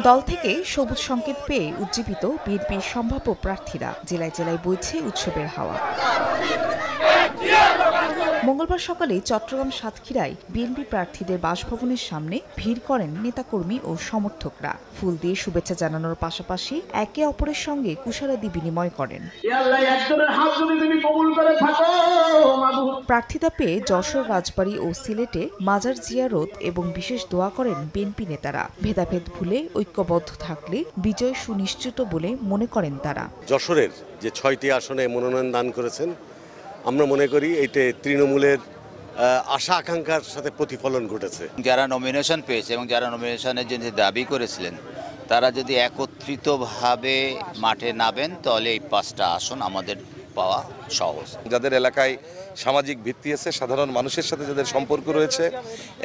দল থেকে সবুজ সংকেত পেয়ে উজ্জীবিত বিএনপির সম্ভাব্য প্রার্থীরা। জেলায় জেলায় বইছে উৎসবের হাওয়া। মঙ্গলবার সকালে চট্টগ্রাম সাতক্ষীরায় বিএনপি প্রার্থীদের বাসভবনের সামনে ভিড় করেন নেতাকর্মী ও সমর্থকরা। ফুল দিয়ে শুভেচ্ছা জানানোর পাশাপাশি একে অপরের সঙ্গে কুশলাদি বিনিময় করেন। প্রার্থিতা পেয়ে যশোর, রাজবাড়ী ও সিলেটে মাজার জিয়ারত এবং বিশেষ দোয়া করেন বিএনপি নেতারা। ভেদাভেদ ভুলে ঐক্যবদ্ধ থাকলে বিজয় সুনিশ্চিত বলে মনে করেন তারা। যশোরের যে 6টি আসনে মনোনয়ন দান করেছেন, আমরা মনে করি এতে তৃণমূলের আশা আকাঙ্ক্ষার সাথে প্রতিফলন ঘটেছে। যারা নমিনেশন পেয়েছে এবং যারা নমিনেশনের জন্য দাবি করেছিলেন তারা যদি একত্রিতভাবে মাঠে নামেন তাহলে এই 5টা আসন আমাদের পাওয়া সহজ। যাদের এলাকায় সামাজিক ভিত্তি আছে, সাধারণ মানুষের সাথে যাদের সম্পর্ক রয়েছে,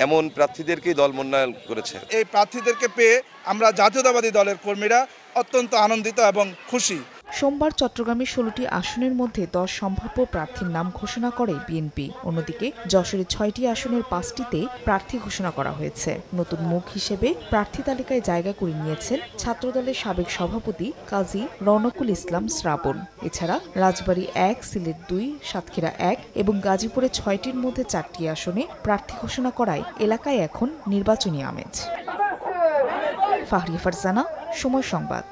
এমন প্রার্থীদেরকেই দল মনোনয়ন করেছে। এই প্রার্থীদেরকে পেয়ে আমরা জাতীয়তাবাদী দলের কর্মীরা অত্যন্ত আনন্দিত এবং খুশি। সোমবার চট্টগ্রামের 16টি আসনের মধ্যে 10 সম্ভাব্য প্রার্থীর নাম ঘোষণা করে বিএনপি। অন্যদিকে যশোরের 6টি আসনের 5টিতে প্রার্থী ঘোষণা করা হয়েছে। নতুন মুখ হিসেবে প্রার্থী তালিকায় জায়গা করে নিয়েছেন ছাত্রদলের সাবেক সভাপতি কাজী রওনকুল ইসলাম শ্রাবণ। এছাড়া রাজবাড়ী 1, সিলেট 2, সাতক্ষীরা 1 এবং গাজীপুরে 6টির মধ্যে 4টি আসনে প্রার্থী ঘোষণা করায় এলাকায় এখন নির্বাচনী আমেজ। ফাহরিয়া ফারজানা, সময় সংবাদ।